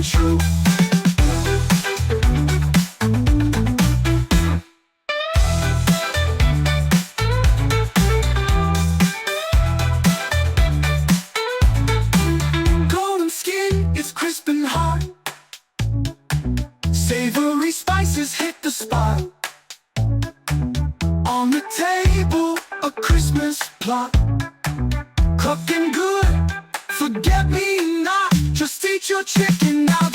true. Golden skin is crisp and hard. Savory spices hit the spot. On the table, a Christmas plot. Cooking good, forget me not. Just eat your chicken now.